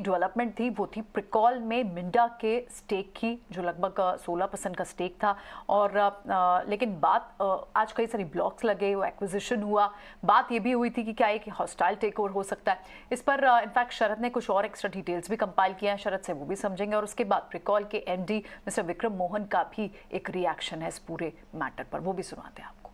Development थी वो थी प्रिकॉल में मिंडा के स्टेक की, जो लगभग 16% का स्टेक था। और लेकिन बात आज कई सारी ब्लॉक्स लगे, वो एक्विजिशन हुआ, बात ये भी हुई थी कि क्या एक हॉस्टाइल टेक ओवर हो सकता है। इस पर इनफैक्ट शरद ने कुछ और एक्स्ट्रा डिटेल्स भी कंपाइल किया है, शरद से वो भी समझेंगे। और उसके बाद प्रिकॉल के एमडी मिस्टर विक्रम मोहन का भी एक रिएक्शन है इस पूरे मैटर पर, वो भी सुनाते हैं आपको।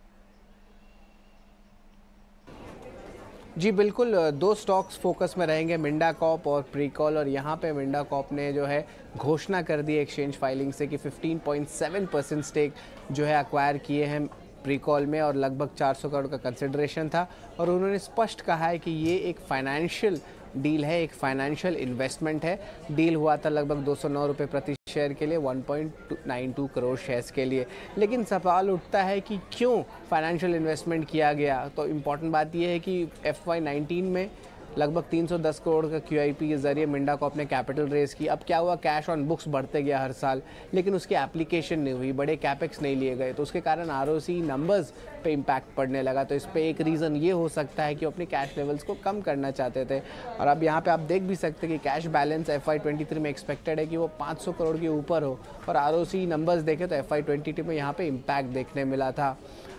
जी बिल्कुल, दो स्टॉक्स फोकस में रहेंगे, मिंडा कॉर्प और प्रीकॉल। और यहाँ पे मिंडा कॉर्प ने जो है घोषणा कर दी एक्सचेंज फाइलिंग से कि 15.7% स्टेक जो है अक्वायर किए हैं प्रीकॉल में, और लगभग 400 करोड़ का कंसिडरेशन था। और उन्होंने स्पष्ट कहा है कि ये एक फाइनेंशियल डील है, एक फाइनेंशियल इन्वेस्टमेंट है। डील हुआ था लगभग 209 रुपये प्रति शेयर के लिए, 1.92 करोड़ शेयर्स के लिए। लेकिन सवाल उठता है कि क्यों फाइनेंशियल इन्वेस्टमेंट किया गया। तो इम्पॉर्टेंट बात यह है कि FY19 में लगभग 310 करोड़ का QIP के जरिए मिंडा कॉर्प ने कैपिटल रेज की। अब क्या हुआ, कैश ऑन बुक्स बढ़ते गया हर साल, लेकिन उसकी एप्लीकेशन नहीं हुई, बड़े कैपेक्स नहीं लिए गए, तो उसके कारण ROC नंबर्स पे इम्पैक्ट पड़ने लगा। तो इस पे एक रीज़न ये हो सकता है कि वो अपने कैश लेवल्स को कम करना चाहते थे। और अब यहाँ पे आप देख भी सकते हैं कि कैश बैलेंस FY23 में एक्सपेक्टेड है कि वो 500 करोड़ के ऊपर हो, और ROC नंबर्स देखें तो FY22 में यहाँ पे इम्पैक्ट देखने मिला था।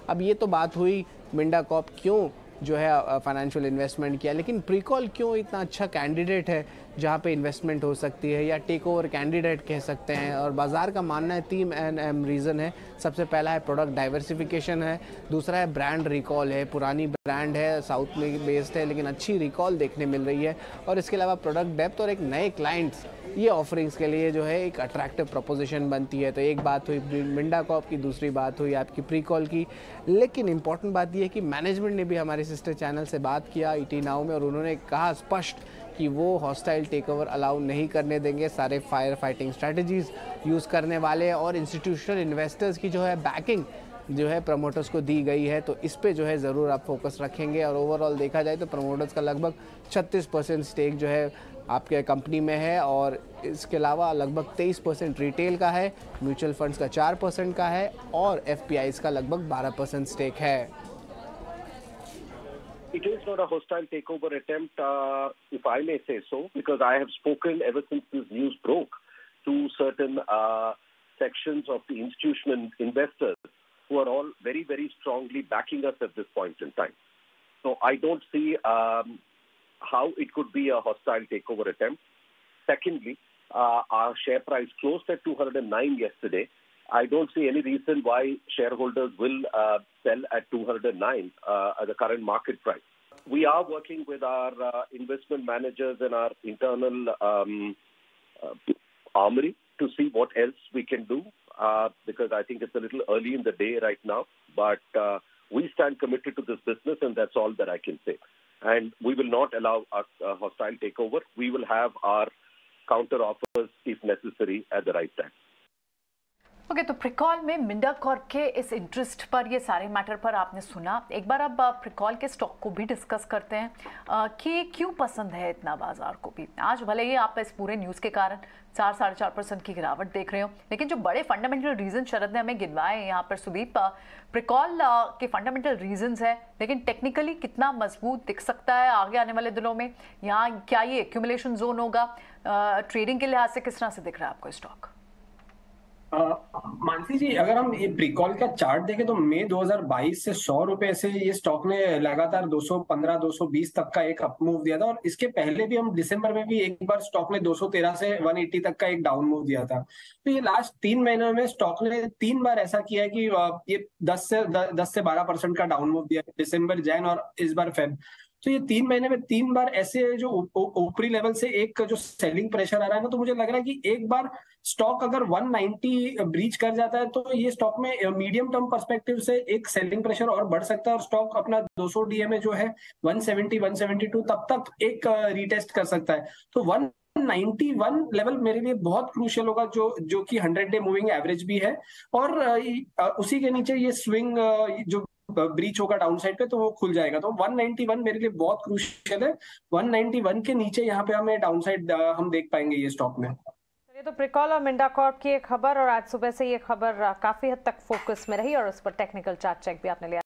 अब ये तो बात हुई मिंडा कॉर्प क्यों जो है फाइनेंशियल इन्वेस्टमेंट किया, लेकिन प्रीकॉल क्यों इतना अच्छा कैंडिडेट है जहाँ पे इन्वेस्टमेंट हो सकती है, या टेक ओवर कैंडिडेट कह सकते हैं। और बाज़ार का मानना है 3 रीज़न है। सबसे पहला है प्रोडक्ट डाइवर्सिफिकेशन है, दूसरा है ब्रांड रिकॉल है, पुरानी ब्रांड है, साउथ में बेस्ड है, लेकिन अच्छी रिकॉल देखने मिल रही है। और इसके अलावा प्रोडक्ट डेप्थ और एक नए क्लाइंट्स, ये ऑफरिंग्स के लिए जो है एक अट्रैक्टिव प्रोपोजिशन बनती है। तो एक बात हुई मिंडा कॉर्प की, दूसरी बात हुई आपकी प्रीकॉल की। लेकिन इंपॉर्टेंट बात यह है कि मैनेजमेंट ने भी हमारे सिस्टर चैनल से बात किया ET नाउ में, और उन्होंने कहा स्पष्ट कि वो हॉस्टाइल टेक ओवर अलाउ नहीं करने देंगे, सारे फायर फाइटिंग स्ट्रैटेजीज यूज़ करने वाले हैं। और इंस्टीट्यूशनल इन्वेस्टर्स की जो है बैकिंग जो है प्रमोटर्स को दी गई है, तो इस पे जो है ज़रूर आप फोकस रखेंगे। और ओवरऑल देखा जाए तो प्रमोटर्स का लगभग 36% स्टेक जो है आपके कंपनी में है, और इसके अलावा लगभग 23% रिटेल का है, म्यूचुअल फंड्स का 4% का है, और FPIs का लगभग 12% स्टेक है। It is not a hostile takeover attempt, if I may say so, because I have spoken ever since this news broke to certain sections of the institutional investors who are all very, very strongly backing us at this point in time. So I don't see how it could be a hostile takeover attempt. Secondly, our share price closed at 209 yesterday. I don't see any reason why shareholders will sell at 209 at the current market price. We are working with our investment managers and our internal armory to see what else we can do, because I think it's a little early in the day right now. But we stand committed to this business, and that's all that I can say. And we will not allow a hostile takeover. We will have our counter offers if necessary at the right time. Okay, तो प्रिकॉल में Minda Corp के इस interest पर, ये सारे matter पर आपने सुना। एक बार अब प्रिकॉल के स्टॉक को भी डिस्कस करते हैं कि क्यों पसंद है इतना बाजार को भी। आज भले ही आप इस पूरे न्यूज़ के कारण 4-4.5% की गिरावट देख रहे हो, लेकिन जो बड़े फंडामेंटल रीजन शरद ने हमें गिनवाए हैं यहाँ पर सुदीप, प्रिकॉल के फंडामेंटल रीजंस है, लेकिन टेक्निकली कितना मजबूत दिख सकता है आगे आने वाले दिनों में, यहाँ क्या ये एक्यूमुलेशन जोन होगा, ट्रेडिंग के लिहाज से किस तरह से दिख रहा है आपको स्टॉक? मानसी जी, अगर हम ये प्रीकॉल का चार्ट देखें तो मई 2022 से 100 रुपए से ये स्टॉक ने लगातार 215-220 तक का एक अप मूव दिया था, और इसके पहले भी हम दिसंबर में भी एक बार स्टॉक ने 213 से 180 तक का एक डाउन मूव दिया था। तो ये लास्ट 3 महीनों में स्टॉक ने 3 बार ऐसा किया है कि ये 10 से 12% का डाउन मूव दिया, दिसंबर, जैन और इस बार फेब। तो ये 3 महीने में 3 बार ऐसे जो ऊपरी लेवल से एक जो सेलिंग प्रेशर आ रहा है ना, तो मुझे लग रहा है कि एक बार स्टॉक अगर 190 ब्रीच कर जाता है तो ये स्टॉक में मीडियम टर्म पर्सपेक्टिव से एक सेलिंग प्रेशर और बढ़ सकता है, और स्टॉक अपना 200 DMA जो है 170-172 तब तक एक रीटेस्ट कर सकता है। तो 191 लेवल मेरे लिए बहुत क्रूशियल होगा, जो कि 100-डे मूविंग एवरेज भी है, और उसी के नीचे ये स्विंग जो ब्रीच होगा डाउन साइड पे तो वो खुल जाएगा। तो 191 मेरे लिए बहुत क्रूशियल है। 191 के नीचे यहाँ पे हमें डाउन साइड हम देख पाएंगे ये स्टॉक में। तो प्रिकॉल और मिंडा कॉर्प की एक खबर, और आज सुबह से ये खबर काफी हद तक फोकस में रही, और उस पर टेक्निकल चार्ट चेक भी आपने लिया।